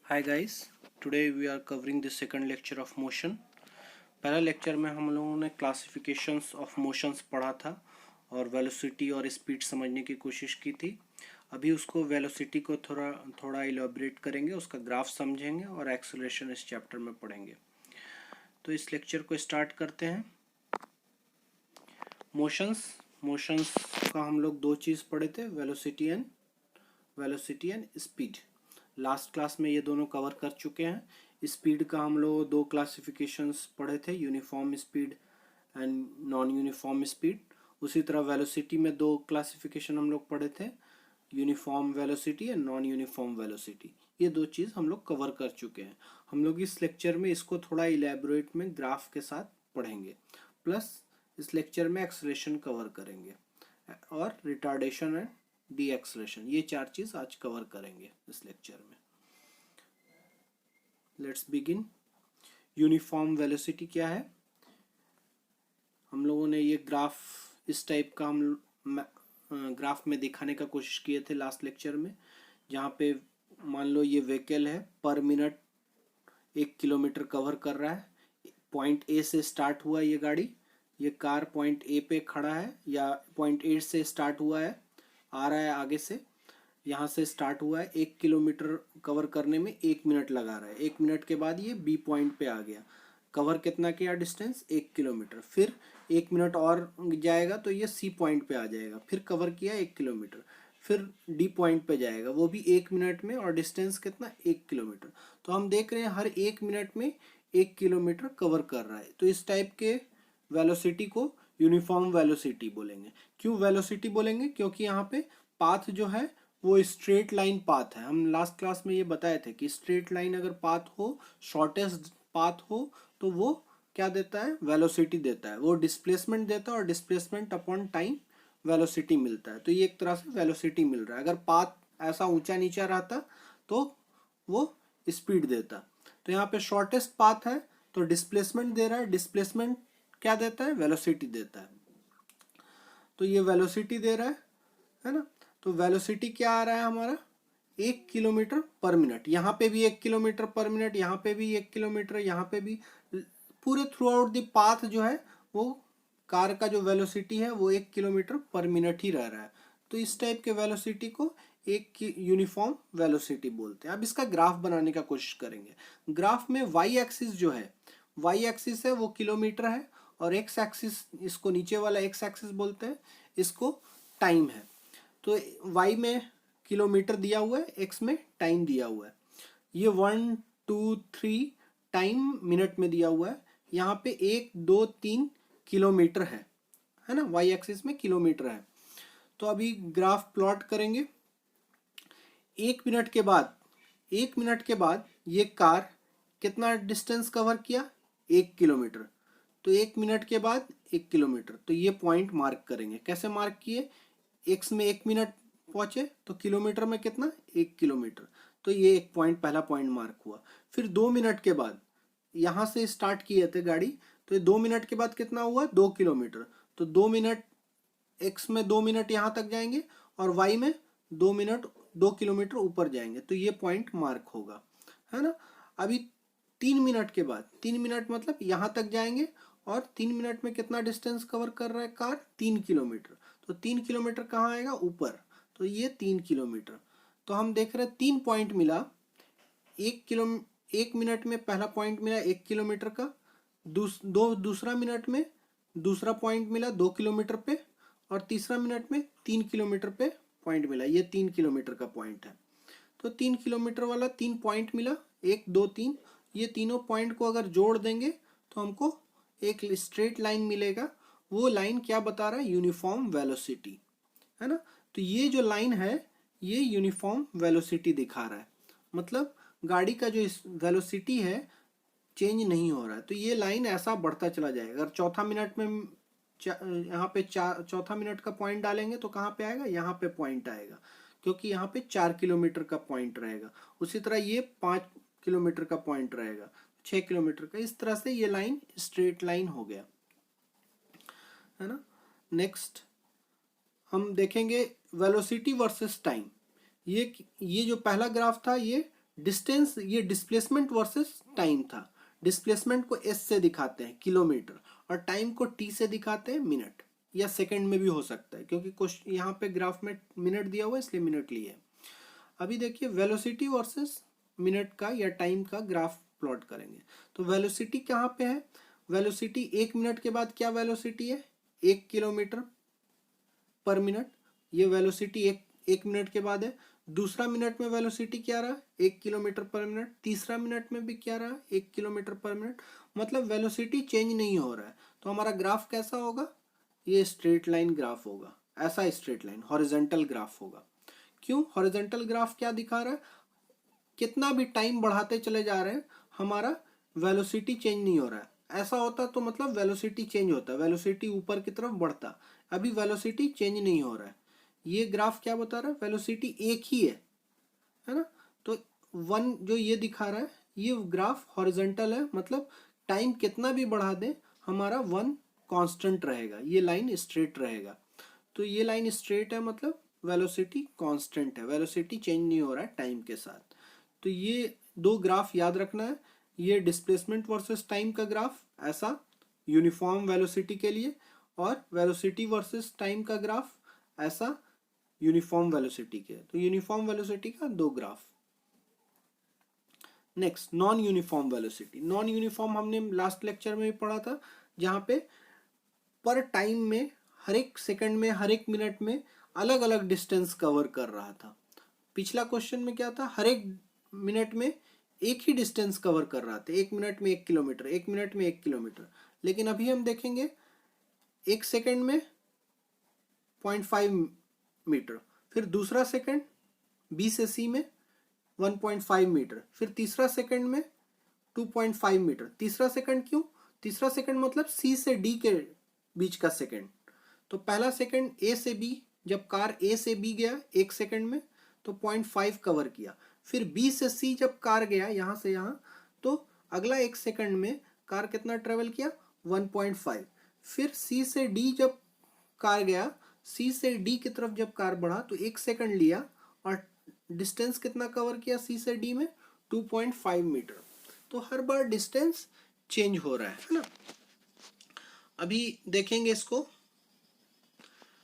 Hi guys, today we are covering the second lecture of motion. पहला lecture में हम लोगों ने क्लासिफिकेशंस ऑफ मोशंस पढ़ा था और वेलोसिटी और स्पीड समझने की कोशिश की थी। अभी उसको वेलोसिटी को थोड़ा इलैबोरेट करेंगे, उसका ग्राफ समझेंगे और एक्सेलरेशन इस चैप्टर में पढ़ेंगे। तो इस लेक्चर को स्टार्ट करते हैं। मोशंस का हम लोग दो चीज़ पढ़े थे, velocity and speed. Last class में ये दोनों कवर कर चुके हैं। स्पीड का हम लोग दो क्लासिफिकेशंस पढ़े थे, uniform speed and non uniform speed. उसी तरह वेलोसिटी में दो क्लासिफिकेशन हम लोग पढ़े थे, uniform velocity and non uniform velocity. ये दो चीज़ हम लोग कवर कर चुके हैं। हम लोग इस लेक्चर में इसको थोड़ा इलेबोरेट में ग्राफ के साथ पढ़ेंगे, प्लस इस लेक्चर में एक्सेलरेशन कवर करेंगे और रिटार्डेशन एंड डी एक्सेलरेशन, ये चार चीज आज कवर करेंगे इस लेक्चर में। Let's begin. यूनिफॉर्म वेलोसिटी क्या है? हम लोगों ने ये ग्राफ इस टाइप का ग्राफ में दिखाने का कोशिश किए थे लास्ट लेक्चर में, जहाँ पे मान लो ये व्हीकल है, पर मिनट 1 किलोमीटर कवर कर रहा है। पॉइंट ए से स्टार्ट हुआ ये गाड़ी, ये कार पॉइंट ए पे खड़ा है, या पॉइंट ए से स्टार्ट हुआ है, आ रहा है आगे से, यहाँ से स्टार्ट हुआ है। 1 किलोमीटर कवर करने में 1 मिनट लगा रहा है। 1 मिनट के बाद ये बी पॉइंट पे आ गया। कवर कितना किया डिस्टेंस? 1 किलोमीटर। फिर 1 मिनट और जाएगा तो ये सी पॉइंट पे आ जाएगा। फिर कवर किया 1 किलोमीटर, फिर डी पॉइंट पे जाएगा, वो भी 1 मिनट में, और डिस्टेंस कितना? 1 किलोमीटर। तो हम देख रहे हैं हर 1 मिनट में 1 किलोमीटर कवर कर रहा है। तो इस टाइप के वेलोसिटी को यूनिफॉर्म वेलोसिटी बोलेंगे। क्यों वेलोसिटी बोलेंगे? क्योंकि यहाँ पे पाथ जो है वो स्ट्रेट लाइन पाथ है। हम लास्ट क्लास में ये बताए थे कि स्ट्रेट लाइन अगर पाथ हो, शॉर्टेस्ट पाथ हो, तो वो क्या देता है? वेलोसिटी देता है। वो डिस्प्लेसमेंट देता है और डिस्प्लेसमेंट अपॉन टाइम वेलोसिटी मिलता है। तो ये एक तरह से वेलोसिटी मिल रहा है। अगर पाथ ऐसा ऊंचा नीचा रहता तो वो स्पीड देता। तो यहाँ पे शॉर्टेस्ट पाथ है तो डिस्प्लेसमेंट दे रहा है। डिस्प्लेसमेंट क्या देता है? वेलोसिटी देता है। तो ये वेलोसिटी दे रहा है ना। तो वेलोसिटी क्या आ रहा है हमारा? 1 किलोमीटर पर मिनट। यहाँ पे भी 1 किलोमीटर पर मिनट, यहाँ पे भी 1 किलोमीटर, यहाँ पे भी। पूरे थ्रू आउट द पाथ जो है वो कार का जो वेलोसिटी है वो 1 किलोमीटर पर मिनट ही रह रहा है। तो इस टाइप के वेलोसिटी को एक यूनिफॉर्म वेलोसिटी बोलते हैं। अब इसका ग्राफ बनाने का कोशिश करेंगे। ग्राफ में वाई एक्सिस जो है, वाई एक्सिस है वो किलोमीटर है, और एक्स एक्सिस, इसको नीचे वाला एक्स एक्सिस बोलते हैं, इसको टाइम है। तो वाई में किलोमीटर दिया हुआ है, एक्स में टाइम दिया हुआ है। ये 1 2 3 टाइम मिनट में दिया हुआ है। यहाँ पे 1 2 3 किलोमीटर है ना, वाई एक्सिस में किलोमीटर है। तो अभी ग्राफ प्लॉट करेंगे। 1 मिनट के बाद ये कार कितना डिस्टेंस कवर किया? 1 किलोमीटर। तो 1 मिनट के बाद 1 किलोमीटर, तो ये पॉइंट मार्क करेंगे। कैसे मार्क किए? एक्स में 1 मिनट पहुंचे तो किलोमीटर में कितना? 1 किलोमीटर। तो ये एक पॉइंट, पहला पॉइंट मार्क हुआ। फिर 2 मिनट के बाद, यहाँ से स्टार्ट किए थे गाड़ी, तो ये 2 मिनट के बाद कितना हुआ? 2 किलोमीटर। तो 2 मिनट, एक्स में 2 मिनट यहाँ तक जाएंगे, और वाई में 2 मिनट 2 किलोमीटर ऊपर जाएंगे, तो ये पॉइंट मार्क होगा, है ना। अभी 3 मिनट के बाद, 3 मिनट मतलब यहाँ तक जाएंगे, और 3 मिनट में कितना डिस्टेंस कवर कर रहा है कार? 3 किलोमीटर। तो 3 किलोमीटर कहाँ आएगा? ऊपर। तो ये 3 किलोमीटर। तो हम देख रहे हैं 3 पॉइंट मिला। 1 मिनट में पहला पॉइंट मिला 1 किलोमीटर का। दूसरा मिनट में दूसरा पॉइंट मिला 2 किलोमीटर पे, और तीसरा मिनट में 3 किलोमीटर पे पॉइंट मिला। ये 3 किलोमीटर का पॉइंट है। तो 3 किलोमीटर वाला 3 पॉइंट मिला, 1 2 3। ये तीनों पॉइंट को अगर जोड़ देंगे तो हमको एक स्ट्रेट लाइन मिलेगा। वो लाइन क्या बता रहा है? यूनिफॉर्म वेलोसिटी, है ना। तो ये जो लाइन है ये यूनिफॉर्म वेलोसिटी दिखा रहा है। मतलब गाड़ी का जो वेलोसिटी है चेंज नहीं हो रहा है। तो ये लाइन ऐसा बढ़ता चला जाएगा। अगर चौथा मिनट में यहाँ पे चौथा मिनट का पॉइंट डालेंगे तो कहाँ पे आएगा? यहाँ पे पॉइंट आएगा, क्योंकि यहाँ पे 4 किलोमीटर का पॉइंट रहेगा। उसी तरह ये 5 किलोमीटर का पॉइंट रहेगा, 6 किलोमीटर का। इस तरह से ये लाइन स्ट्रेट लाइन हो गया, है ना। नेक्स्ट हम देखेंगे वेलोसिटी वर्सेस टाइम। ये जो पहला ग्राफ था ये डिस्टेंस, ये डिस्प्लेसमेंट वर्सेस टाइम था। डिस्प्लेसमेंट को एस से दिखाते हैं किलोमीटर, और टाइम को टी से दिखाते हैं मिनट, या सेकंड में भी हो सकता है, क्योंकि कुछ यहाँ पे ग्राफ में मिनट दिया हुआ है इसलिए मिनट लिए। अभी देखिए वेलोसिटी वर्सेस मिनट का या टाइम का ग्राफ प्लॉट करेंगे। तो वेलोसिटी कहाँ पे है? वेलोसिटी 1 मिनट के बाद क्या वेलोसिटी है? 1 किलोमीटर पर मिनट। ये वेलोसिटी एक मिनट के बाद है। दूसरा मिनट में वेलोसिटी क्या रहा? 1 किलोमीटर पर मिनट। तीसरा मिनट में भी क्या रहा? 1 किलोमीटर पर मिनट। मतलब वेलोसिटी चेंज नहीं हो रहा है। तो हमारा ग्राफ कैसा होगा? ये स्ट्रेट लाइन ग्राफ होगा, ऐसा स्ट्रेट लाइन हॉरिजॉन्टल ग्राफ होगा। क्यों हॉरिजॉन्टल ग्राफ क्या दिखा रहा है? कितना भी टाइम बढ़ाते चले जा रहे हैं, हमारा वेलोसिटी चेंज नहीं हो रहा है। ऐसा होता तो मतलब वेलोसिटी चेंज होता, वेलोसिटी ऊपर की तरफ बढ़ता। अभी वेलोसिटी चेंज नहीं हो रहा है। ये ग्राफ क्या बता रहा है? वेलोसिटी एक ही है ना। तो वन जो ये दिखा रहा है, ये ग्राफ हॉरिजॉन्टल है, मतलब टाइम कितना भी बढ़ा दें हमारा वन कांस्टेंट रहेगा, ये लाइन स्ट्रेट रहेगा। तो ये लाइन स्ट्रेट है, मतलब वेलोसिटी कांस्टेंट है, वेलोसिटी चेंज नहीं हो रहा है टाइम के साथ। तो ये दो ग्राफ याद रखना है। ये डिस्प्लेसमेंट वर्सेस टाइम का ग्राफ ऐसा यूनिफॉर्म वेलोसिटी के लिए, और वेलोसिटी वर्सेस टाइम का ग्राफ ऐसा यूनिफॉर्म वेलोसिटी के। तो यूनिफॉर्म वेलोसिटी का दो graph. Next non uniform velocity. Non uniform हमने लास्ट लेक्चर में भी पढ़ा था, जहाँ पे पर टाइम में हर एक सेकंड में हर एक मिनट में अलग अलग डिस्टेंस कवर कर रहा था। पिछला क्वेश्चन में क्या था? हर एक मिनट में एक ही डिस्टेंस कवर कर रहा था, 1 मिनट में 1 किलोमीटर, 1 मिनट में 1 किलोमीटर। लेकिन अभी हम देखेंगे 1 सेकंड में 0.5 मीटर, फिर दूसरा सेकंड बी से सी में 1.5 मीटर, फिर तीसरा सेकंड में 2.5 मीटर। तीसरा सेकंड क्यों? तीसरा सेकंड मतलब सी से डी के बीच का सेकंड। तो पहला सेकंड ए से बी, जब कार ए से बी गया 1 सेकंड में तो 0.5 कवर किया। फिर बी से सी जब कार गया यहाँ से यहाँ, तो अगला 1 सेकंड में कार कितना ट्रेवल किया? 1.5। फिर सी से डी जब कार गया, सी से डी की तरफ जब कार बढ़ा तो 1 सेकंड लिया, और डिस्टेंस कितना कवर किया सी से डी में? 2.5 मीटर। तो हर बार डिस्टेंस चेंज हो रहा है ना। अभी देखेंगे इसको।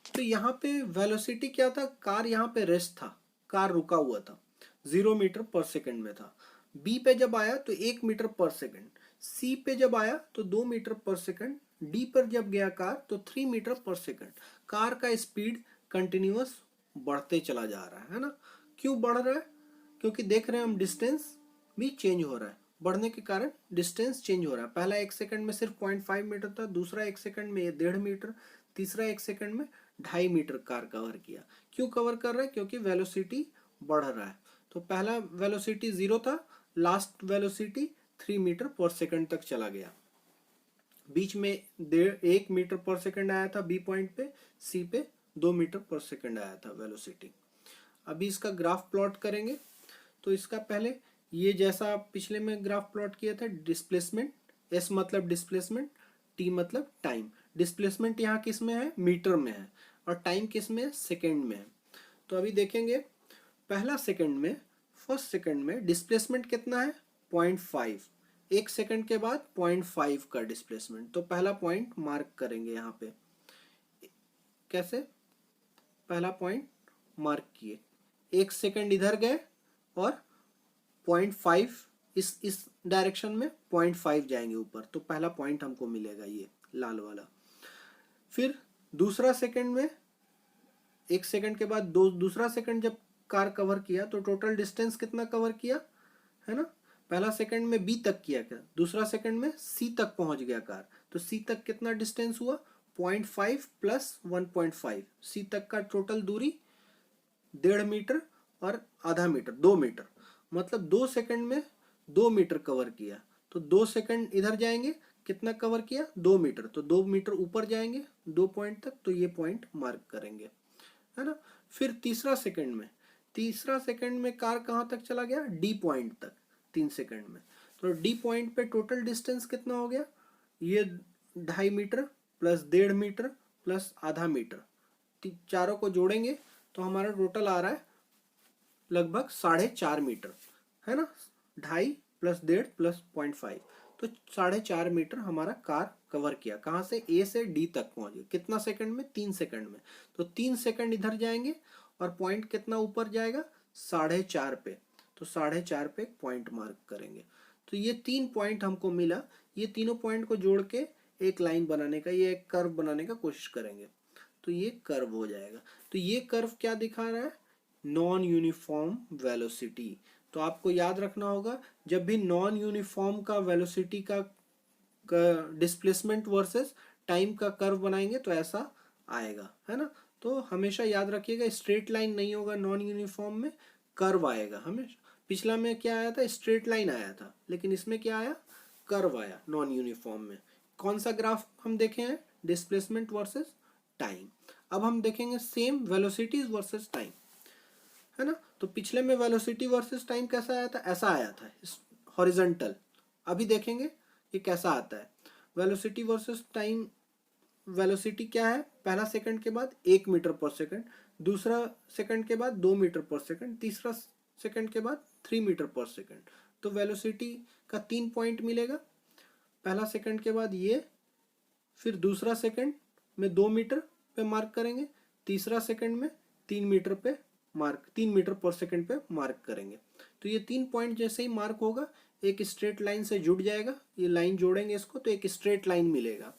तो यहाँ पे वेलोसिटी क्या था? कार यहाँ पे रेस्ट था, कार रुका हुआ था, 0 मीटर पर सेकंड में था। बी पे जब आया तो 1 मीटर पर सेकंड, सी पे जब आया तो 2 मीटर पर सेकंड, डी पर जब गया कार तो 3 मीटर पर सेकंड। कार का स्पीड कंटिन्यूअस बढ़ते चला जा रहा है ना। क्यों बढ़ रहा है? क्योंकि देख रहे हैं हम डिस्टेंस भी चेंज हो रहा है, बढ़ने के कारण डिस्टेंस चेंज हो रहा है। पहला 1 सेकंड में सिर्फ 0.5 मीटर था, दूसरा 1 सेकंड में 1.5 मीटर, तीसरा 1 सेकंड में 2.5 मीटर कार कवर किया। क्यों कवर कर रहा है? क्योंकि वेलोसिटी बढ़ रहा है। तो पहला वेलोसिटी 0 था, last velocity 3 metre per second तक चला गया। बीच में 1 मीटर पर सेकंड आया था बी पॉइंट पे, सी पे 2 मीटर पर सेकंड आया था वेलोसिटी। अभी इसका ग्राफ प्लॉट करेंगे। तो इसका पहले ये जैसा पिछले में ग्राफ प्लॉट किया था, डिस्प्लेसमेंट, एस मतलब डिस्प्लेसमेंट, टी मतलब टाइम। डिस्प्लेसमेंट यहाँ किस में है? मीटर में है, और टाइम किस में है? सेकेंड में है। तो अभी देखेंगे पहला सेकंड में, फर्स्ट सेकंड में डिस्प्लेसमेंट कितना है? 0.5। 1 सेकंड के बाद 0.5 का डिस्प्लेसमेंट। तो पहला पॉइंट मार्क करेंगे यहाँ पे। कैसे? पहला पॉइंट मार्क किए, 1 सेकंड इधर गए और 0.5 इस डायरेक्शन में 0.5 जाएंगे ऊपर, तो पहला पॉइंट हमको मिलेगा ये लाल वाला। फिर दूसरा सेकंड में 1 सेकंड के बाद दूसरा सेकंड जब कार कवर किया तो टोटल डिस्टेंस कितना कवर किया है ना। पहला सेकंड में बी तक किया क्या, दूसरा सेकंड में सी तक पहुंच गया कार, तो सी तक कितना डिस्टेंस हुआ? 0.5 प्लस 1.5। सी तक का टोटल दूरी 1.5 मीटर और आधा मीटर, 2 मीटर। मतलब 2 सेकंड में 2 मीटर कवर किया। तो 2 सेकंड इधर जाएंगे, कितना कवर किया? 2 मीटर। तो 2 मीटर ऊपर जाएंगे 2 पॉइंट तक, तो ये पॉइंट मार्क करेंगे, है ना। फिर तीसरा सेकंड में कार कहाँ तक चला गया? डी पॉइंट तक, 3 सेकंड में। तो डी पॉइंट पे टोटल डिस्टेंस कितना हो गया? ये 2.5 मीटर प्लस 1.5 मीटर प्लस आधा मीटर, चारों को जोड़ेंगे तो हमारा टोटल आ रहा है लगभग 4.5 मीटर। है ना, 2.5 प्लस 1.5 प्लस 0.5, तो 4.5 मीटर हमारा कार कवर किया। कहाँ से? ए से डी तक पहुंच गया। कितना सेकंड में? 3 सेकंड में। तो 3 सेकंड इधर जाएंगे और पॉइंट कितना ऊपर जाएगा? 4.5 पे। तो 4.5 पे पॉइंट मार्क करेंगे। तो ये 3 पॉइंट हमको मिला। ये तीनों पॉइंट को जोड़ के एक लाइन बनाने का, ये एक कर्व बनाने का कोशिश करेंगे, तो ये कर्व हो जाएगा। तो ये कर्व क्या दिखा रहा है? Non uniform velocity. तो आपको याद रखना होगा, जब भी नॉन यूनिफॉर्म का वेलोसिटी का डिस्प्लेसमेंट वर्सेस टाइम का कर्व बनाएंगे तो ऐसा आएगा, है ना। तो हमेशा याद रखिएगा, स्ट्रेट लाइन नहीं होगा नॉन यूनिफॉर्म में, कर्व आएगा हमेशा। पिछला में क्या आया था? स्ट्रेट लाइन आया था, लेकिन इसमें क्या आया? कर्व आया नॉन यूनिफॉर्म में। कौन सा ग्राफ हम देखे हैं? Displacement versus time. अब हम देखेंगे सेम वेलोसिटीज वर्सेस टाइम, है ना। तो पिछले में वेलोसिटी वर्सेस टाइम कैसा आया था? ऐसा आया था, हॉरिजॉन्टल। अभी देखेंगे ये कैसा आता है। वेलोसिटी वर्सेस टाइम, वेलोसिटी क्या है? पहला सेकंड के बाद 1 मीटर पर सेकंड, दूसरा सेकंड के बाद 2 मीटर पर सेकंड, तीसरा सेकंड के बाद 3 मीटर पर सेकंड। तो वेलोसिटी का 3 पॉइंट मिलेगा। पहला सेकंड के बाद ये, फिर दूसरा सेकंड में 2 मीटर पे मार्क करेंगे, तीसरा सेकंड में 3 मीटर पे मार्क, 3 मीटर पर सेकंड पे मार्क करेंगे। तो ये 3 पॉइंट जैसे ही मार्क होगा एक स्ट्रेट लाइन से जुड़ जाएगा। ये लाइन जोड़ेंगे इसको तो एक स्ट्रेट लाइन मिलेगा।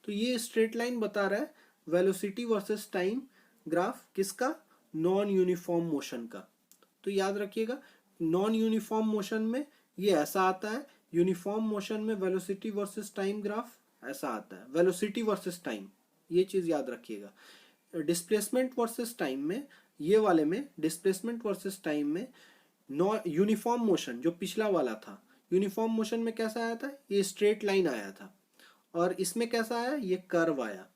तो ये स्ट्रेट लाइन बता रहा है वेलोसिटी वर्सेस टाइम ग्राफ किसका? नॉन यूनिफॉर्म मोशन का। तो याद रखिएगा, नॉन यूनिफॉर्म मोशन में ये ऐसा आता है, यूनिफॉर्म मोशन में वेलोसिटी वर्सेस टाइम ग्राफ ऐसा आता है। वेलोसिटी वर्सेस टाइम, ये चीज याद रखिएगा। डिस्प्लेसमेंट वर्सेस टाइम में, ये वाले में डिस्प्लेसमेंट वर्सेस टाइम में नॉन यूनिफॉर्म मोशन जो पिछला वाला था, यूनिफॉर्म मोशन में कैसा आया था? ये स्ट्रेट लाइन आया था। और इसमें कैसा आया? ये कर्व आया।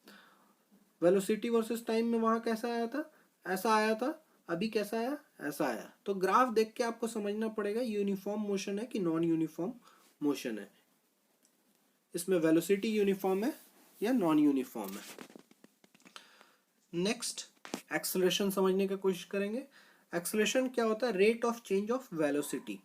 वेलोसिटी वर्सेस टाइम में वहां कैसा आया था? ऐसा आया था। अभी कैसा आया? ऐसा आया। तो ग्राफ देख के आपको समझना पड़ेगा यूनिफॉर्म मोशन है कि नॉन यूनिफॉर्म मोशन है, इसमें वेलोसिटी यूनिफॉर्म है या नॉन यूनिफॉर्म है। नेक्स्ट एक्सेलरेशन समझने की कोशिश करेंगे। एक्सेलरेशन क्या होता है? Rate of change of velocity,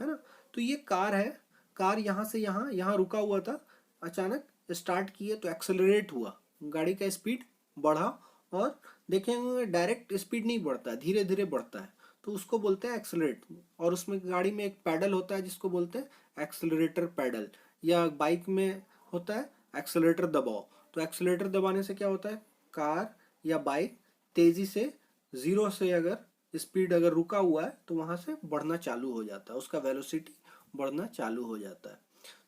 है ना। तो ये कार है, कार यहाँ से यहाँ यहाँ रुका हुआ था, अचानक स्टार्ट किए तो एक्सेलरेट हुआ, गाड़ी का स्पीड बढ़ा। और देखेंगे डायरेक्ट स्पीड नहीं बढ़ता, धीरे धीरे बढ़ता है, तो उसको बोलते हैं एक्सेलरेट। और उसमें गाड़ी में एक पैडल होता है जिसको बोलते हैं एक्सेलरेटर पैडल, या बाइक में होता है एक्सेलरेटर दबाओ। तो एक्सेलरेटर दबाने से क्या होता है? कार या बाइक तेजी से, जीरो से अगर स्पीड अगर रुका हुआ है तो वहां से बढ़ना चालू हो जाता है, उसका वेलोसिटी बढ़ना चालू हो जाता है।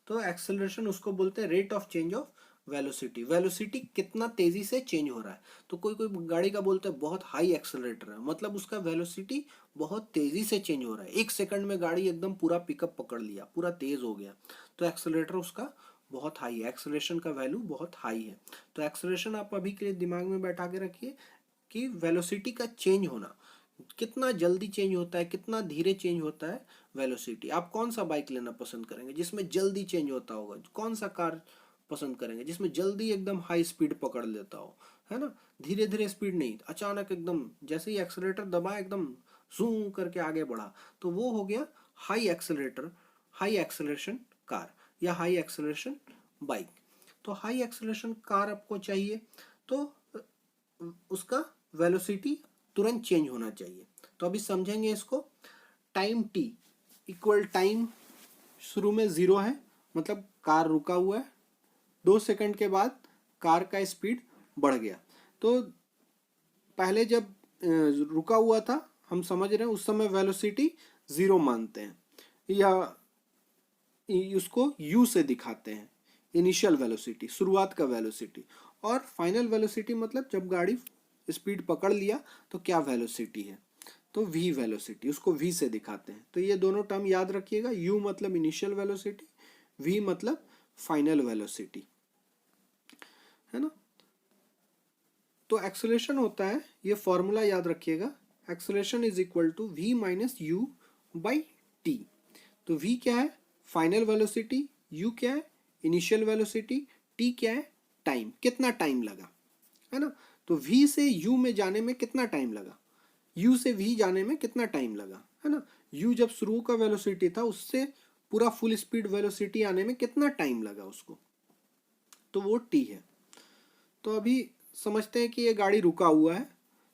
तो एक्सेलरेशन उसको बोलते हैं rate of change of velocity. Velocity कितना तेजी से चेंज हो रहा है। तो कोई कोई गाड़ी का बोलते हैं बहुत हाई एक्सेलरेटर है, मतलब उसका वेलोसिटी बहुत तेजी से चेंज हो रहा है, 1 सेकंड में गाड़ी एकदम पूरा पिकअप पकड़ लिया, पूरा तेज हो गया, तो एक्सेलरेटर उसका बहुत हाई है, एक्सेलरेशन का वैल्यू बहुत हाई है। तो एक्सेलरेशन आप अभी के लिए दिमाग में बैठा के रखिए कि वेलोसिटी का चेंज होना, कितना जल्दी चेंज होता है, कितना धीरे चेंज होता है वेलोसिटी। आप कौन सा बाइक लेना पसंद करेंगे जिसमें जल्दी चेंज होता होगा? कौन सा कार पसंद करेंगे जिसमें जल्दी एकदम हाई स्पीड पकड़ लेता हो, है ना। धीरे धीरे स्पीड नहीं, अचानक एकदम जैसे ही एक्सेलरेटर दबाया एकदम जूम करके आगे बढ़ा, तो वो हो गया high accelerator, high acceleration car या हाई एक्सेलरेशन बाइक। तो हाई एक्सेलरेशन कार आपको चाहिए तो उसका वेलोसिटी तुरंत चेंज होना चाहिए। तो अभी समझेंगे इसको। टाइम टी इक्वल टाइम शुरू में 0 है, मतलब कार रुका हुआ है, 2 सेकंड के बाद कार का स्पीड बढ़ गया। तो पहले जब रुका हुआ था हम समझ रहे हैं, उस समय वेलोसिटी 0 मानते हैं या उसको u से दिखाते हैं, इनिशियल वेलोसिटी, शुरुआत का वेलोसिटी। और फाइनल वेलोसिटी मतलब जब गाड़ी स्पीड पकड़ लिया तो क्या वेलोसिटी है, तो v वेलोसिटी, उसको v से दिखाते हैं। तो ये दोनों टर्म याद रखिएगा, u मतलब इनिशियल वेलोसिटी, v मतलब फाइनल वेलोसिटी, है ना। तो एक्सेलरेशन होता है, ये फॉर्मूला याद रखिएगा, acceleration is equal to v minus u by t. तो v क्या है? फाइनल वेलोसिटी, u क्या है? इनिशियल वेलोसिटी, t क्या है? टाइम, कितना टाइम लगा, है ना। तो v से u में जाने में कितना टाइम लगा, u से v जाने में कितना टाइम लगा, है ना। u जब शुरू का वेलोसिटी था उससे पूरा फुल स्पीड वेलोसिटी आने में कितना टाइम लगा उसको, तो वो t है। तो अभी समझते हैं कि ये गाड़ी रुका हुआ है,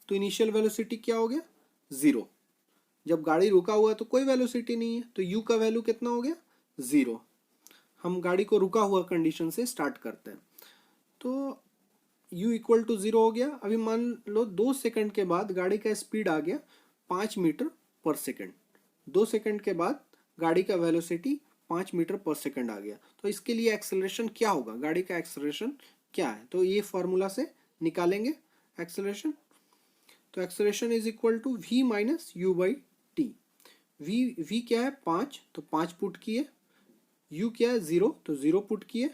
तो इनिशियल वेलोसिटी क्या हो गया, 0। जब गाड़ी रुका हुआ है तो कोई वेलोसिटी नहीं है, तो u का वैल्यू कितना हो गया, 0। हम गाड़ी को रुका हुआ कंडीशन से स्टार्ट करते हैं, तो u इक्वल टू 0 हो गया। अभी मान लो 2 सेकंड के बाद गाड़ी का स्पीड आ गया 5 मीटर पर सेकंड। 2 सेकंड के बाद गाड़ी का वेलोसिटी 5 मीटर पर सेकंड आ गया, तो इसके लिए एक्सेलरेशन क्या होगा, गाड़ी का एक्सेलरेशन क्या है, तो ये फॉर्मूला से निकालेंगे एक्सेलरेशन। तो acceleration is equal to v minus u by t. v क्या है 5, तो 5 पुट किए, u क्या है 0, तो 0 पुट किए,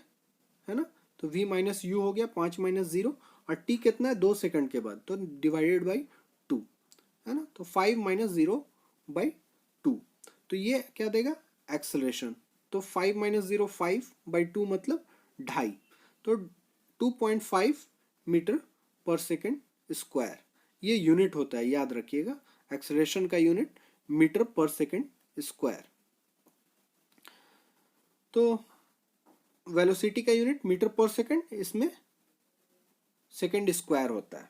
है ना, तो v माइनस यू हो गया 5 माइनस 0, और t कितना है 2 सेकंड के बाद, तो डिवाइडेड बाई 2, है ना, तो 5 माइनस 0 बाई 2, तो ये क्या देगा एक्सेलरेशन। तो 5 माइनस 0 5 बाई 2 मतलब 2.5, तो 2.5 मीटर पर सेकंड स्क्वायर ये यूनिट होता है, याद रखिएगा एक्सेलरेशन का unit metre per second square. तो वेलोसिटी का यूनिट मीटर पर सेकंड, इसमें सेकंड स्क्वायर होता है।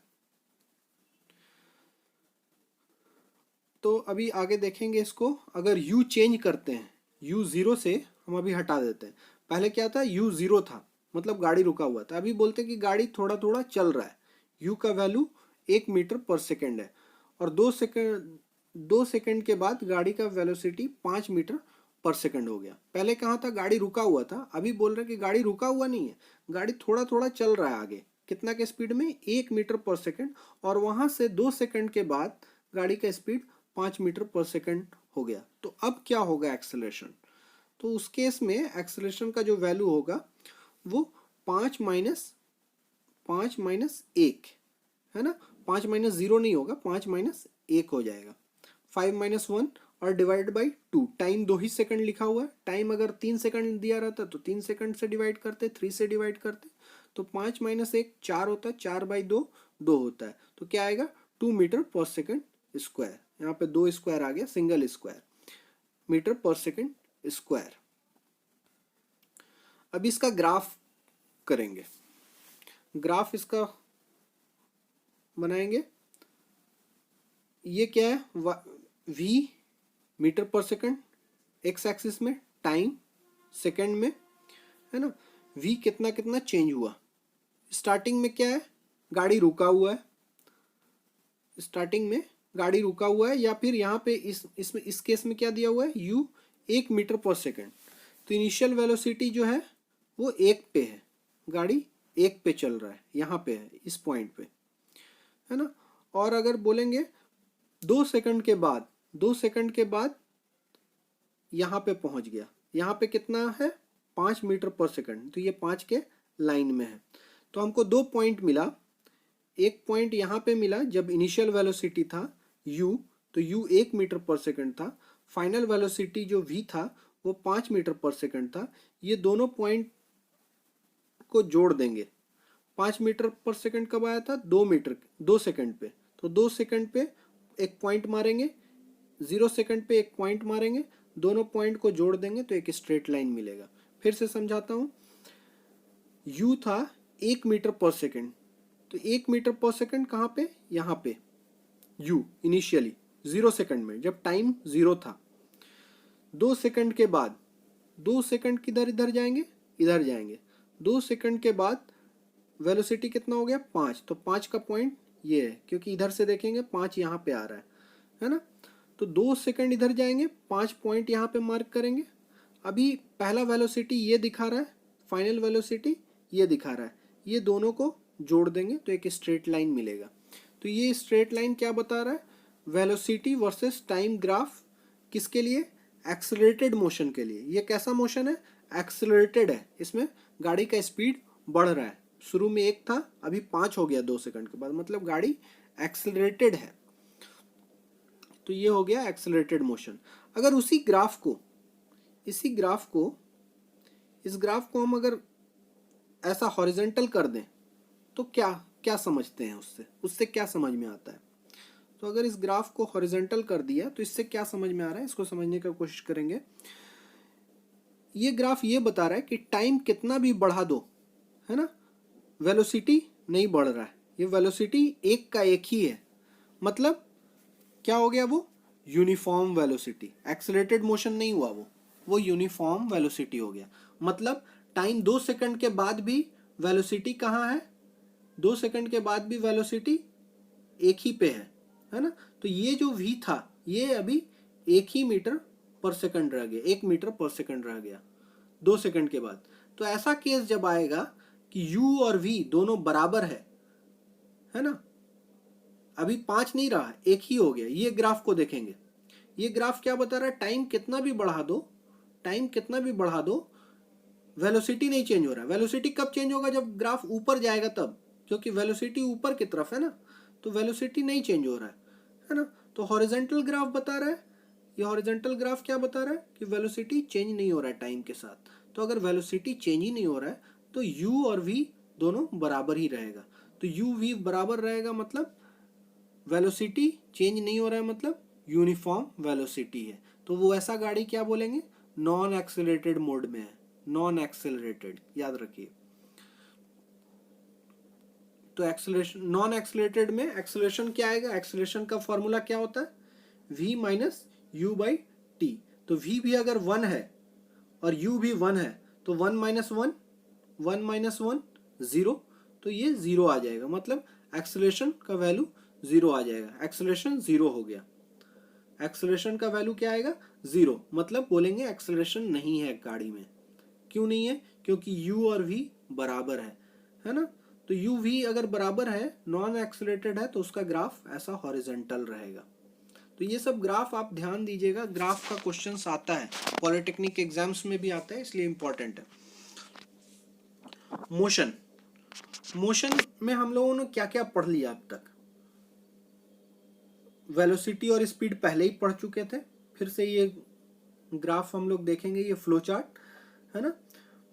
तो अभी आगे देखेंगे इसको, अगर u चेंज करते हैं, u 0 से हम अभी हटा देते हैं, पहले क्या था u 0 था मतलब गाड़ी रुका हुआ था, अभी बोलते हैं कि गाड़ी थोड़ा थोड़ा चल रहा है, u का वैल्यू 1 मीटर पर सेकंड है, और 2 सेकंड के बाद गाड़ी का वेलोसिटी 5 मीटर पर सेकंड हो गया। पहले कहाँ था, गाड़ी रुका हुआ था, अभी बोल रहे कि गाड़ी रुका हुआ नहीं है, गाड़ी थोड़ा थोड़ा चल रहा है आगे, कितना के स्पीड में 1 मीटर पर सेकंड, और वहां से 2 सेकंड के बाद गाड़ी का स्पीड 5 मीटर पर सेकंड हो गया। तो अब क्या होगा एक्सेलरेशन, तो उस केस में एक्सेलरेशन का जो वैल्यू होगा वो 5 माइनस 1, है ना, 5 माइनस 0 नहीं होगा, 5 माइनस 1 हो जाएगा, 5 माइनस 1 और divide by 2। Time 2 he second लिखा हुआ है, टाइम अगर 3 सेकंड दिया रहता तो 3 सेकंड से डिवाइड करते, 3 से डिवाइड करते, तो 5 माइनस 1 4 होता है, 4 बाई 2 2 होता है, तो क्या आएगा 2 मीटर पर सेकंड स्क्वायर। यहाँ पे 2 स्क्वायर आ गया, single square, metre per second square. अब इसका ग्राफ करेंगे, ग्राफ इसका बनाएंगे। ये क्या है, v metre per second x axis में, टाइम सेकंड में, है ना, v कितना कितना चेंज हुआ। स्टार्टिंग में क्या है, गाड़ी रुका हुआ है, स्टार्टिंग में गाड़ी रुका हुआ है, या फिर यहाँ पे इस केस में क्या दिया हुआ है, u 1 मीटर पर सेकंड, तो इनिशियल वेलोसिटी जो है वो 1 पे है, गाड़ी 1 पे चल रहा है, यहाँ पे है इस पॉइंट पे, है ना। और अगर बोलेंगे 2 सेकंड के बाद, 2 सेकंड के बाद यहाँ पे पहुँच गया, यहाँ पे कितना है 5 मीटर पर सेकंड, तो ये 5 के लाइन में है, तो हमको 2 पॉइंट मिला। एक पॉइंट यहाँ पे मिला जब इनिशियल वेलोसिटी था u, तो u 1 मीटर पर सेकंड था, फाइनल वेलोसिटी जो v था वो 5 मीटर पर सेकंड था। ये दोनों पॉइंट को जोड़ देंगे, 5 मीटर पर सेकंड कब आया था, 2 सेकंड पे, तो 2 सेकंड पे एक पॉइंट मारेंगे, 0 सेकंड पे एक पॉइंट मारेंगे, दोनों पॉइंट को जोड़ देंगे तो एक स्ट्रेट लाइन मिलेगा। फिर से समझाता हूँ, u था 1 मीटर पर सेकंड, तो 1 मीटर पर सेकंड कहाँ पे, यहाँ पे u इनिशियली 0 सेकंड में जब टाइम 0 था। 2 सेकंड के बाद, 2 सेकंड किधर इधर जाएंगे, इधर जाएंगे, 2 सेकंड के बाद वेलोसिटी कितना हो गया 5, तो 5 का पॉइंट ये है, क्योंकि इधर से देखेंगे 5 यहाँ पे आ रहा है ना, तो 2 सेकंड इधर जाएंगे, 5 पॉइंट यहाँ पे मार्क करेंगे। अभी पहला वेलोसिटी ये दिखा रहा है, फाइनल वेलोसिटी ये दिखा रहा है, ये दोनों को जोड़ देंगे तो एक स्ट्रेट लाइन मिलेगा। तो ये स्ट्रेट लाइन क्या बता रहा है, वेलोसिटी वर्सेस टाइम ग्राफ, किसके लिए, एक्सेलरेटेड मोशन के लिए। ये कैसा मोशन है, एक्सेलरेटेड है, इसमें गाड़ी का स्पीड बढ़ रहा है, शुरू में 1 था अभी 5 हो गया 2 सेकंड के बाद, मतलब गाड़ी एक्सेलरेटेड है, तो ये हो गया एक्सेलरेटेड मोशन। अगर उसी ग्राफ को, इस ग्राफ को हम अगर ऐसा हॉरिजॉन्टल कर दें तो क्या क्या समझते हैं, उससे क्या समझ में आता है। तो अगर इस ग्राफ को हॉरिजॉन्टल कर दिया तो इससे क्या समझ में आ रहा है, इसको समझने का कोशिश करेंगे। ये ग्राफ ये बता रहा है कि टाइम कितना भी बढ़ा दो, है ना, वेलोसिटी नहीं बढ़ रहा है। ये वेलोसिटी एक का एक ही है, मतलब क्या हो गया, वो यूनिफॉर्म वेलोसिटी, एक्सेलरेटेड मोशन नहीं हुआ, वो यूनिफॉर्म वेलोसिटी हो गया। मतलब टाइम 2 सेकंड के बाद भी वेलोसिटी कहाँ है, 2 सेकंड के बाद भी वेलोसिटी एक ही पे है ना। तो ये जो v था ये अभी 1 ही मीटर पर सेकंड रह गया, 1 मीटर पर सेकंड रह गया 2 सेकंड के बाद। तो ऐसा केस जब आएगा कि u और v दोनों बराबर है ना, अभी 5 नहीं रहा, 1 ही हो गया। ये ग्राफ को देखेंगे, ये ग्राफ क्या बता रहा है, टाइम कितना भी बढ़ा दो, टाइम कितना भी बढ़ा दो, वेलोसिटी नहीं चेंज हो रहा है। वेलोसिटी कब चेंज होगा, जब ग्राफ ऊपर जाएगा तब, क्योंकि वेलोसिटी ऊपर की तरफ है ना, तो वेलोसिटी नहीं चेंज हो रहा है ना। तो हॉरिजॉन्टल ग्राफ बता रहा है, ये हॉरिजॉन्टल ग्राफ क्या बता रहा है कि वेलोसिटी चेंज नहीं हो रहा है टाइम के साथ। तो अगर वेलोसिटी चेंज ही नहीं हो रहा है तो u और v दोनों बराबर ही रहेगा। तो u v बराबर रहेगा, मतलब वेलोसिटी चेंज नहीं हो रहा है, मतलब यूनिफॉर्म वेलोसिटी है। तो वो ऐसा गाड़ी क्या बोलेंगे, नॉन एक्सेलरेटेड मोड में है, नॉन एक्सेलरेटेड, याद रखिए। तो एक्सेलरेशन, नॉन एक्सेलरेटेड में एक्सेलरेशन क्या आएगा, एक्सेलरेशन का फॉर्मूला क्या होता है, v minus u by t. तो v भी अगर 1 है और u भी 1 है तो 1 माइनस 1, 1 माइनस 1 0, तो ये 0 आ जाएगा, मतलब एक्सेलरेशन का वैल्यू 0 आ जाएगा, एक्सेलरेशन 0 हो गया। एक्सेलरेशन का वैल्यू क्या आएगा, 0, मतलब बोलेंगे एक्सेलरेशन नहीं है गाड़ी में। क्यों नहीं है, क्योंकि u और v बराबर है ना। तो u v अगर बराबर है, नॉन एक्सेलरेटेड है, तो उसका ग्राफ ऐसा हॉरिजॉन्टल रहेगा। तो ये सब ग्राफ आप ध्यान दीजिएगा, ग्राफ का क्वेश्चंस आता है, पॉलिटेक्निक एग्जाम्स में भी आता है, इसलिए इंपॉर्टेंट है। मोशन, मोशन में हम लोगों ने क्या क्या पढ़ लिया अब तक, वेलोसिटी और स्पीड पहले ही पढ़ चुके थे, फिर से ये ग्राफ हम लोग देखेंगे, ये फ्लो चार्ट है ना।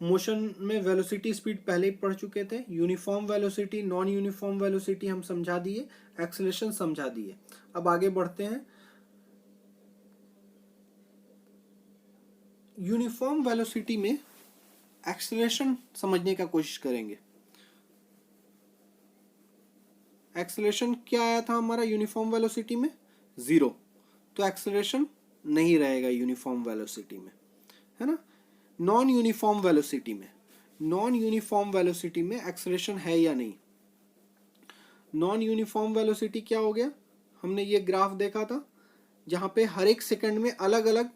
मोशन में वेलोसिटी स्पीड पहले ही पढ़ चुके थे, uniform velocity non uniform velocity हम समझा दिए, एक्सेलरेशन समझा दिए। अब आगे बढ़ते हैं, यूनिफॉर्म वेलोसिटी में एक्सेलरेशन समझने का कोशिश करेंगे। एक्सेलरेशन क्या आया था हमारा यूनिफॉर्म वेलोसिटी में, 0, तो एक्सेलरेशन नहीं रहेगा यूनिफॉर्म वेलोसिटी में, है ना। नॉन यूनिफॉर्म वेलोसिटी में, नॉन यूनिफॉर्म वेलोसिटी में एक्सेलरेशन है या नहीं। नॉन यूनिफॉर्म वेलोसिटी क्या हो गया, हमने ये ग्राफ देखा था जहां पे हर एक सेकंड में अलग अलग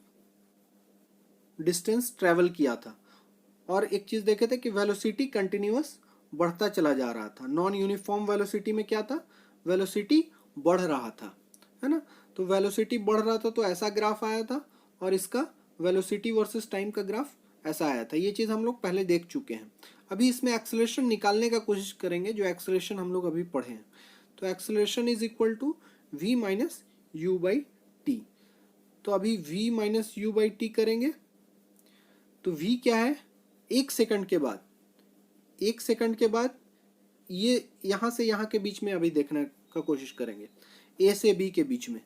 डिस्टेंस ट्रेवल किया था, और एक चीज देखे थे कि वेलोसिटी कंटिन्यूअस बढ़ता चला जा रहा था। नॉन यूनिफॉर्म वेलोसिटी में क्या था, वेलोसिटी बढ़ रहा था, है ना। तो वेलोसिटी बढ़ रहा था तो ऐसा ग्राफ आया था, और इसका वेलोसिटी वर्सेस टाइम का ग्राफ ऐसा आया था। ये चीज़ हम लोग पहले देख चुके हैं। अभी इसमें एक्सेलरेशन निकालने का कोशिश करेंगे, जो एक्सेलरेशन हम लोग अभी पढ़े हैं। तो acceleration is equal to v minus u by t. तो अभी v minus u by t करेंगे, तो v क्या है, 1 सेकंड के बाद, 1 सेकंड के बाद ये यहाँ से यहाँ के बीच में अभी देखने का कोशिश करेंगे, a से b के बीच में।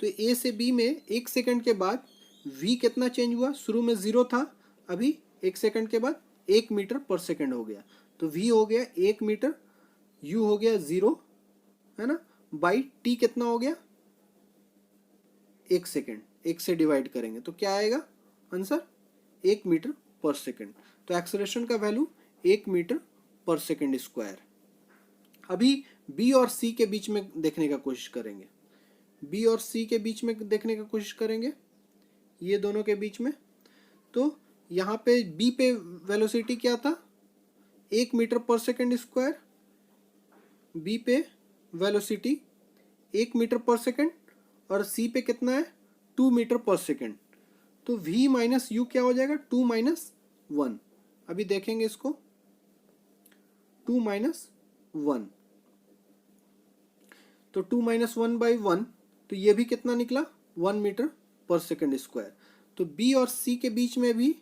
तो a से b में 1 सेकंड के बाद v कितना चेंज हुआ, शुरू में 0 था, अभी 1 सेकंड के बाद 1 मीटर पर सेकंड हो गया। तो v हो गया 1 मीटर, u हो गया 0, है ना, बाई t कितना हो गया, 1 सेकंड, 1 से डिवाइड करेंगे तो क्या आएगा आंसर, 1 मीटर पर सेकंड। तो एक्सेलरेशन का value 1 metre per second square. अभी b और c के बीच में देखने का कोशिश करेंगे, b और c के बीच में देखने का कोशिश करेंगे, ये दोनों के बीच में। तो यहाँ पे b पे वेलोसिटी क्या था, 1 metre per second square, b पे वेलोसिटी 1 मीटर पर सेकंड, और c पे कितना है, 2 मीटर पर सेकंड। तो v माइनस यू क्या हो जाएगा, 2 माइनस 1। अभी देखेंगे इसको, 2 माइनस 1, तो 2 माइनस 1 बाई 1, तो ये भी कितना निकला, 1 मीटर पर सेकंड स्क्वायर। तो b और c के बीच में भी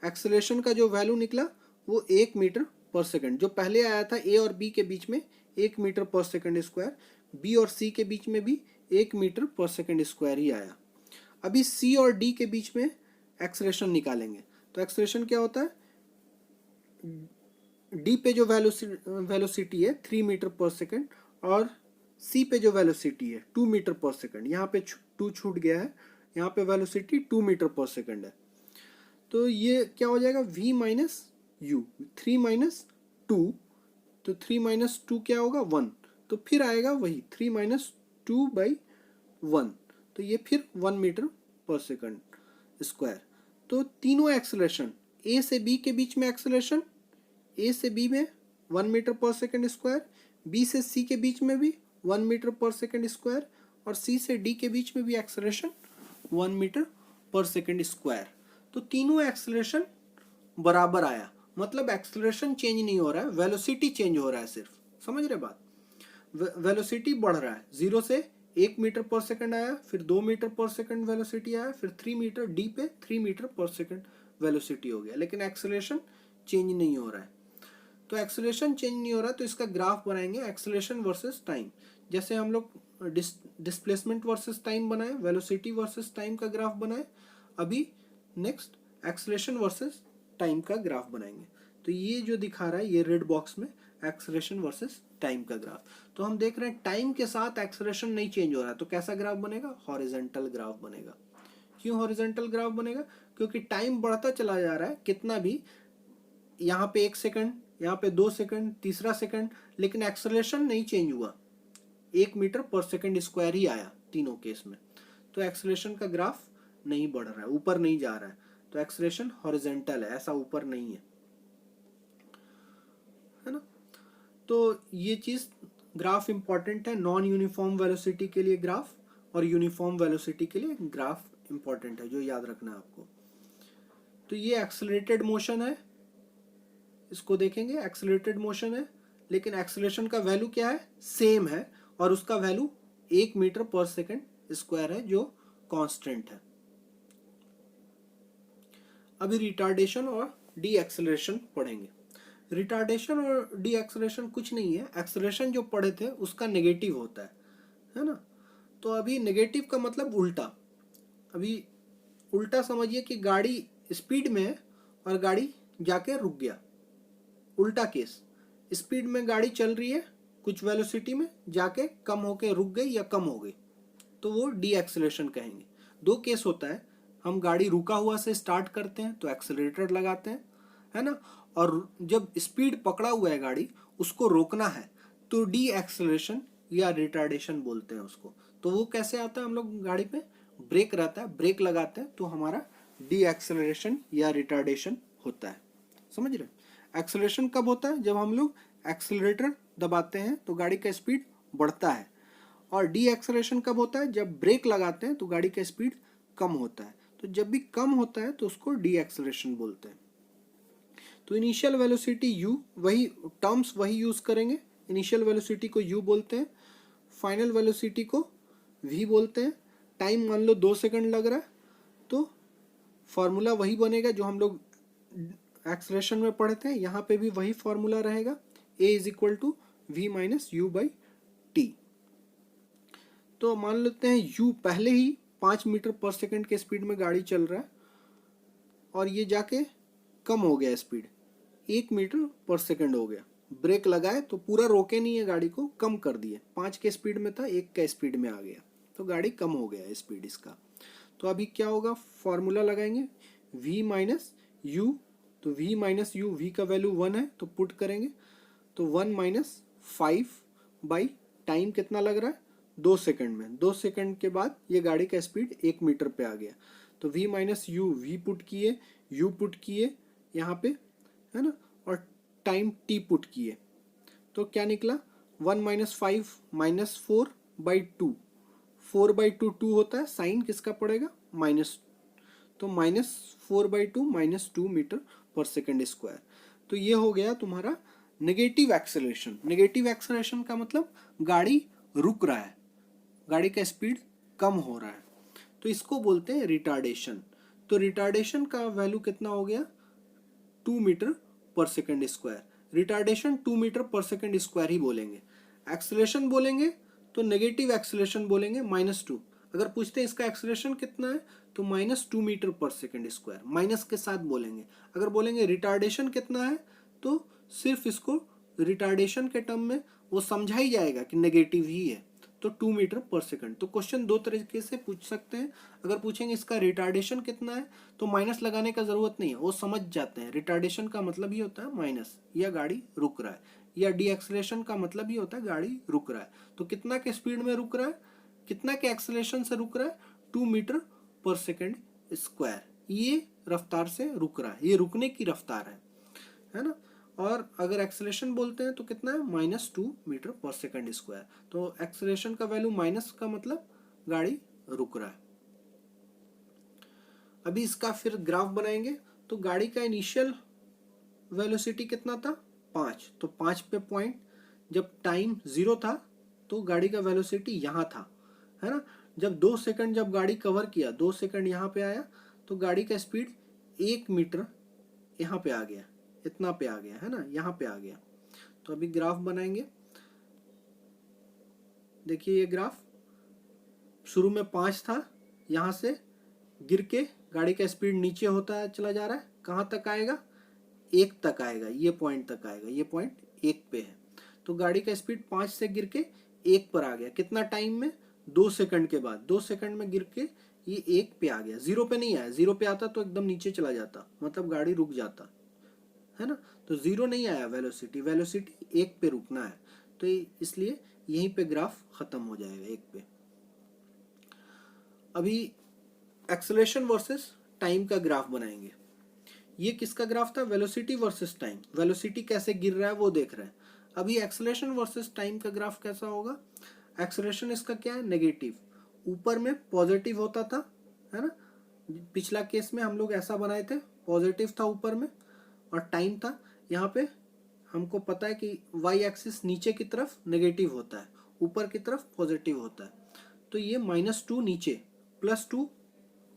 एक्सेलरेशन का जो वैल्यू निकला वो 1 मीटर पर सेकंड, जो पहले आया था a और b के बीच में 1 metre per second square, b और c के बीच में भी 1 मीटर पर सेकंड स्क्वायर ही आया। अभी सी और डी के बीच में एक्सेलरेशन निकालेंगे। तो एक्सेलरेशन क्या होता है, डी पे जो वेलोसिटी है 3 मीटर पर सेकंड और सी पे जो वेलोसिटी है 2 मीटर पर सेकंड, यहाँ पे 2 छूट गया है, यहाँ पे वेलोसिटी 2 मीटर पर सेकंड है। तो ये क्या हो जाएगा, v माइनस यू, 3 माइनस 2, तो 3 माइनस 2 क्या होगा 1, तो फिर आएगा वही 3 माइनस 2 बाई 1, तो ये फिर 1 मीटर पर सेकंड स्क्वायर। तो तीनों एक्सेलरेशन ए से बी के बीच में एक्सेलरेशन, ए से बी में 1 metre per second square, B से सी के बीच में भी 1 मीटर पर सेकंड स्क्वायर, और सी से डी के बीच में भी acceleration 1 metre per second square. तो तीनों एक्सेलरेशन बराबर आया, मतलब एक्सेलरेशन चेंज नहीं हो रहा है, वेलोसिटी चेंज हो रहा है सिर्फ। समझ रहे बात, वेलोसिटी बढ़ रहा है, 0 से 1 मीटर पर सेकंड आया, फिर 2 मीटर पर सेकंड वेलोसिटी आया, फिर 3 मीटर, डी पे 3 मीटर पर सेकंड वेलोसिटी हो गया, लेकिन एक्सेलरेशन चेंज नहीं हो रहा है। तो एक्सेलरेशन चेंज नहीं हो रहा तो इसका ग्राफ बनाएंगे एक्सेलरेशन वर्सेस टाइम। जैसे हम लोग डिस्प्लेसमेंट वर्सेस टाइम बनाए, वेलोसिटी वर्सेस टाइम का ग्राफ बनाए, अभी नेक्स्ट एक्सेलरेशन वर्सेस टाइम का ग्राफ बनाएंगे। तो ये जो दिखा रहा है ये रेड बॉक्स में एक्सेलरेशन वर्सेस टाइम का ग्राफ। तो हम देख रहे हैं टाइम के साथ एक्सेलरेशन नहीं चेंज हो रहा है, तो कैसा ग्राफ बनेगा, हॉरिजॉन्टल ग्राफ बनेगा। क्यों हॉरिजॉन्टल ग्राफ बनेगा, क्योंकि टाइम बढ़ता चला जा रहा है कितना भी, यहाँ पे 1 सेकंड, यहाँ पे 2 सेकंड, तीसरा सेकंड, लेकिन एक्सेलरेशन नहीं चेंज हुआ, 1 मीटर पर सेकंड स्क्वायर ही आया तीनों केस में। तो एक्सेलरेशन का ग्राफ नहीं बढ़ रहा है, ऊपर नहीं जा रहा है, तो एक्सेलरेशन हॉरिजॉन्टल है, ऐसा ऊपर नहीं है ना। तो ये चीज ग्राफ इंपॉर्टेंट है, नॉन यूनिफॉर्म वेलोसिटी के लिए ग्राफ और यूनिफॉर्म वेलोसिटी के लिए ग्राफ इंपॉर्टेंट है, जो याद रखना है आपको। तो ये एक्सेलरेटेड मोशन है, इसको देखेंगे, एक्सेलरेटेड मोशन है, लेकिन एक्सेलरेशन का वैल्यू क्या है, सेम है, और उसका value 1 metre per second square है, जो कांस्टेंट है। अभी रिटार्डेशन और डी एक्सेलरेशन पढ़ेंगे। रिटार्डेशन और डी एक्सेलरेशन कुछ नहीं है, एक्सेलरेशन जो पढ़े थे उसका नेगेटिव होता है ना। तो अभी नेगेटिव का मतलब उल्टा। अभी उल्टा समझिए कि गाड़ी स्पीड में है और गाड़ी जाके रुक गया, उल्टा केस, स्पीड में गाड़ी चल रही है कुछ वेलोसिटी में, जाके कम होके रुक गई या कम हो गई, तो वो डी एक्सेलरेशन कहेंगे। 2 केस होता है, हम गाड़ी रुका हुआ से स्टार्ट करते हैं तो एक्सेलरेटर लगाते हैं, है ना, और जब स्पीड पकड़ा हुआ है गाड़ी उसको रोकना है तो डी एक्सेलरेशन या रिटार्डेशन बोलते हैं उसको। तो वो कैसे आता है, हम लोग गाड़ी पे ब्रेक रहता है, ब्रेक लगाते हैं तो हमारा डी एक्सेलरेशन या रिटार्डेशन होता है। समझ रहे, एक्सेलरेशन कब होता है, जब हम लोग एक्सेलरेटर दबाते हैं तो गाड़ी का स्पीड बढ़ता है, और डी एक्सेलरेशन कब होता है, जब ब्रेक लगाते हैं तो गाड़ी का स्पीड कम होता है। तो जब भी कम होता है तो उसको डी एक्सेलरेशन बोलते हैं। तो इनिशियल वेलोसिटी u, वही टर्म्स वही यूज करेंगे, इनिशियल वेलोसिटी को u बोलते हैं, फाइनल वेलोसिटी को v बोलते हैं। टाइम मान लो 2 सेकंड लग रहा है, तो फॉर्मूला वही बनेगा जो हम लोग एक्सेलरेशन में पढ़े थे, यहाँ पे भी वही फॉर्मूला रहेगा, a is equal to v minus u by t. तो मान लेते हैं u पहले ही 5 मीटर पर सेकंड के स्पीड में गाड़ी चल रहा है और ये जाके कम हो गया स्पीड, 1 मीटर पर सेकंड हो गया, ब्रेक लगाए तो पूरा रोके नहीं है गाड़ी को, कम कर दिए, 5 के स्पीड में था 1 का स्पीड में आ गया, तो गाड़ी कम हो गया स्पीड इसका। तो अभी क्या होगा, फॉर्मूला लगाएंगे v माइनस यू, तो v माइनस यू, v का वैल्यू 1 है तो पुट करेंगे, तो 1 माइनस 5 बाई टाइम कितना लग रहा है 2 सेकंड में, 2 सेकंड के बाद ये गाड़ी का स्पीड 1 मीटर पे आ गया, तो v minus you, v put किए, u पुट किए यहाँ पे, है ना, और टाइम t पुट किए, तो क्या निकला 1 माइनस 5 माइनस 4 बाई 2, 4 बाई 2 2 होता है, साइन किसका पड़ेगा माइनस, तो minus 4 by 2 minus 2 metre per second square. तो ये हो गया तुम्हारा नेगेटिव एक्सेलरेशन। नेगेटिव एक्सेलरेशन का मतलब गाड़ी रुक रहा है, गाड़ी का स्पीड कम हो रहा है, तो इसको बोलते हैं रिटार्डेशन। तो रिटार्डेशन का वैल्यू कितना हो गया 2 metre per second square. Retardation 2 metre per second square ही बोलेंगे, एक्सेलरेशन बोलेंगे तो नेगेटिव एक्सेलरेशन बोलेंगे -2। अगर पूछते हैं इसका एक्सेलरेशन कितना है तो -2 मीटर पर सेकेंड स्क्वायर, माइनस के साथ बोलेंगे। अगर बोलेंगे रिटार्डेशन कितना है तो सिर्फ इसको रिटार्डेशन के टर्म में वो समझा ही जाएगा कि नेगेटिव ही है, तो 2 मीटर पर सेकंड। तो क्वेश्चन दो तरीके से पूछ सकते हैं। अगर पूछेंगे इसका रिटार्डेशन कितना है तो माइनस लगाने का जरूरत नहीं है, वो समझ जाते हैं रिटार्डेशन का मतलब ही होता है माइनस, या गाड़ी रुक रहा है, या डी एक्सेलरेशन का मतलब ही होता है गाड़ी रुक रहा है। तो कितना के स्पीड में रुक रहा है, कितना के एक्सेलरेशन से रुक रहा है, 2 मीटर पर सेकंड स्क्वायर, ये रफ्तार से रुक रहा है, ये रुकने की रफ्तार है ना। और अगर एक्सेलरेशन बोलते हैं तो कितना है, -2 मीटर पर सेकंड स्क्वायर। तो एक्सेलरेशन का वैल्यू माइनस का मतलब गाड़ी रुक रहा है। अभी इसका फिर ग्राफ बनाएंगे। तो गाड़ी का इनिशियल वेलोसिटी कितना था, 5। तो 5 पे पॉइंट, जब टाइम 0 था तो गाड़ी का वेलोसिटी यहाँ था, है ना। जब 2 सेकंड जब गाड़ी कवर किया, 2 सेकंड यहाँ पे आया तो गाड़ी का स्पीड 1 मीटर यहाँ पे आ गया, इतना पे आ गया, है ना, यहाँ पे आ गया। तो अभी ग्राफ बनाएंगे। देखिए ये ग्राफ शुरू में 5 था, यहाँ से गिर के गाड़ी का स्पीड नीचे होता है चला जा रहा है, कहाँ तक आएगा, 1 तक आएगा, ये पॉइंट तक आएगा, ये पॉइंट 1 पे है। तो गाड़ी का स्पीड 5 से गिर के 1 पर आ गया, कितना टाइम में, 2 सेकंड के बाद। 2 सेकंड में गिर के ये 1 पे आ गया, 0 पे नहीं आया। 0 पे आता तो एकदम नीचे चला जाता, मतलब गाड़ी रुक जाता, है ना। तो 0 नहीं आया वेलोसिटी, वेलोसिटी 1 पे रुकना है, तो इसलिए यहीं पे ग्राफ खत्म हो जाएगा 1 पे। अभी एक्सेलरेशन वर्सेस टाइम का ग्राफ बनाएंगे। ये किसका ग्राफ था, वेलोसिटी वर्सेस टाइम, वेलोसिटी कैसे गिर रहा है वो देख रहे हैं। अभी एक्सेलरेशन वर्सेस टाइम का ग्राफ कैसा होगा, एक्सेलरेशन इसका क्या है, नेगेटिव, ऊपर में पॉजिटिव होता था, है ना। पिछला केस में हम लोग ऐसा बनाए थे, पॉजिटिव था ऊपर में, और टाइम था यहाँ पे, हमको पता है कि वाई एक्सिस नीचे की तरफ नेगेटिव होता है, ऊपर की तरफ पॉजिटिव होता है। तो ये -2 नीचे, +2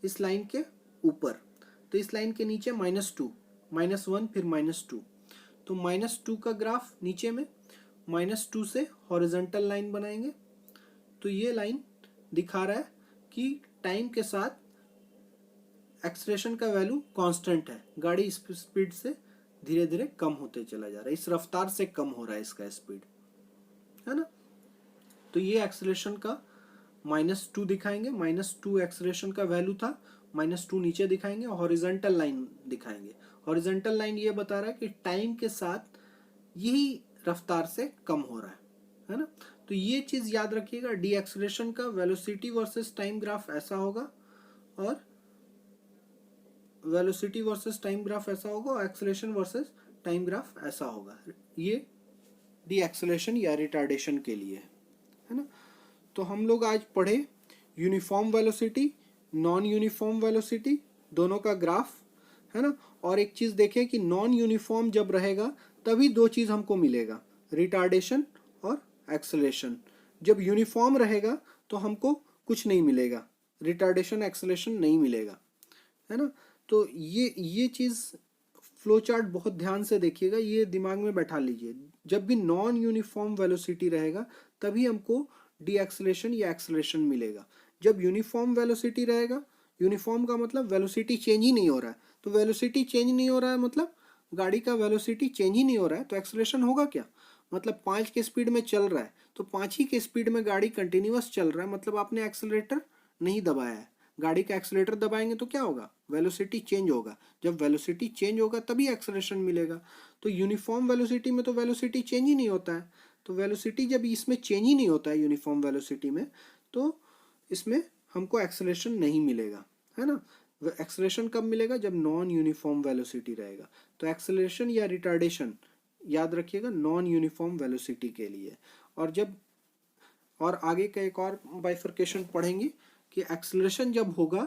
इस लाइन के ऊपर, तो इस लाइन के नीचे -2, -1 फिर -2। तो -2 का ग्राफ नीचे में, -2 से हॉरिजॉन्टल लाइन बनाएंगे। तो ये लाइन दिखा रहा है कि टाइम के साथ एक्सेलरेशन का वैल्यू कांस्टेंट है, गाड़ी इस स्पीड से धीरे धीरे कम होते चला जा रहा है, इस रफ्तार से कम हो रहा है इसका स्पीड, है ना। तो ये एक्सेलरेशन का -2 दिखाएंगे, -2 एक्सेलरेशन का वैल्यू था, -2 नीचे दिखाएंगे, हॉरिजॉन्टल लाइन दिखाएंगे। हॉरिजॉन्टल लाइन ये बता रहा है कि टाइम के साथ यही रफ्तार से कम हो रहा है ना। तो ये चीज याद रखिएगा, डी एक्सेलरेशन का वेलोसिटी वर्सेस टाइम ग्राफ ऐसा होगा, और वेलोसिटी वर्सेस टाइम ग्राफ ऐसा होगा, और एक्सेलरेशन वर्सेस टाइम ग्राफ ऐसा होगा। ये डी एक्सेलरेशन या रिटार्डेशन के लिए है ना। तो हम लोग आज पढ़े uniform velocity, non uniform velocity, दोनों का ग्राफ, है ना। और एक चीज देखें कि नॉन यूनिफॉर्म जब रहेगा तभी दो चीज हमको मिलेगा, रिटार्डेशन और एक्सेलरेशन। जब यूनिफॉर्म रहेगा तो हमको कुछ नहीं मिलेगा, रिटार्डेशन एक्सेलरेशन नहीं मिलेगा, है ना। तो ये चीज फ्लो चार्ट बहुत ध्यान से देखिएगा, ये दिमाग में बैठा लीजिए। जब भी नॉन यूनिफॉर्म वेलोसिटी रहेगा तभी हमको डी एक्सेलरेशन या एक्सेलरेशन मिलेगा। जब यूनिफॉर्म वेलोसिटी रहेगा, यूनिफॉर्म का मतलब वेलोसिटी चेंज ही नहीं हो रहा है, तो वेलोसिटी चेंज नहीं हो रहा है मतलब गाड़ी का वेलोसिटी चेंज ही नहीं हो रहा है, तो एक्सेलरेशन होगा क्या, मतलब 5 के स्पीड में चल रहा है तो 5 ही के स्पीड में गाड़ी कंटिन्यूअस चल रहा है, मतलब आपने एक्सेलरेटर नहीं दबाया है। गाड़ी का एक्सेलरेटर दबाएंगे तो क्या होगा, वेलोसिटी चेंज होगा। जब वेलोसिटी चेंज होगा तभी एक्सेलरेशन मिलेगा। तो यूनिफॉर्म वेलोसिटी में तो वेलोसिटी चेंज ही नहीं होता है, तो वेलोसिटी जब इसमें चेंज ही नहीं होता है यूनिफॉर्म वेलोसिटी में, तो इसमें हमको एक्सेलरेशन नहीं मिलेगा, है ना। एक्सेलरेशन कब मिलेगा, जब नॉन यूनिफॉर्म वेलोसिटी रहेगा। तो एक्सेलरेशन या रिटार्डेशन याद रखिएगा नॉन यूनिफॉर्म वेलोसिटी के लिए। और आगे का एक और बाइफर्केशन पढ़ेंगे कि एक्सेलरेशन जब होगा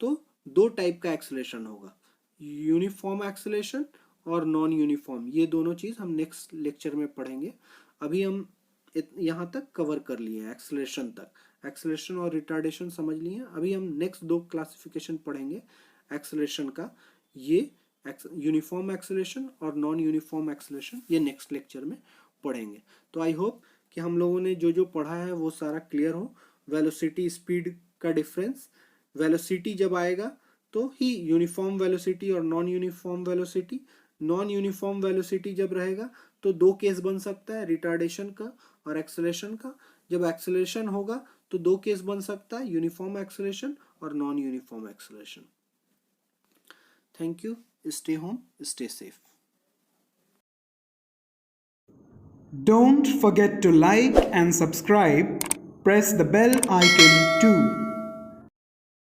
तो दो टाइप का एक्सेलरेशन होगा, यूनिफॉर्म एक्सेलरेशन और नॉन यूनिफॉर्म। ये दोनों चीज हम नेक्स्ट लेक्चर में पढ़ेंगे। अभी हम यहाँ तक कवर कर लिए एक्सेलरेशन तक, एक्सेलरेशन और रिटार्डेशन समझ लिए। अभी हम नेक्स्ट 2 क्लासिफिकेशन पढ़ेंगे एक्सेलरेशन का, ये यूनिफॉर्म एक्सेलरेशन और नॉन यूनिफॉर्म एक्सेलरेशन, ये नेक्स्ट लेक्चर में पढ़ेंगे। तो आई होप कि हम लोगों ने जो जो पढ़ा है वो सारा क्लियर हो। वेलोसिटी स्पीड का डिफरेंस, वेलोसिटी जब आएगा तो ही यूनिफॉर्म वेलोसिटी और non uniform velocity, non uniform velocity जब रहेगा तो दो केस बन सकता है, रिटार्डेशन का और एक्सेलरेशन का। जब एक्सेलरेशन होगा तो दो केस बन सकता है, यूनिफॉर्म एक्सेलरेशन और non uniform acceleration. Thank you, stay home, stay safe. Don't forget to like and subscribe. Press the bell icon too.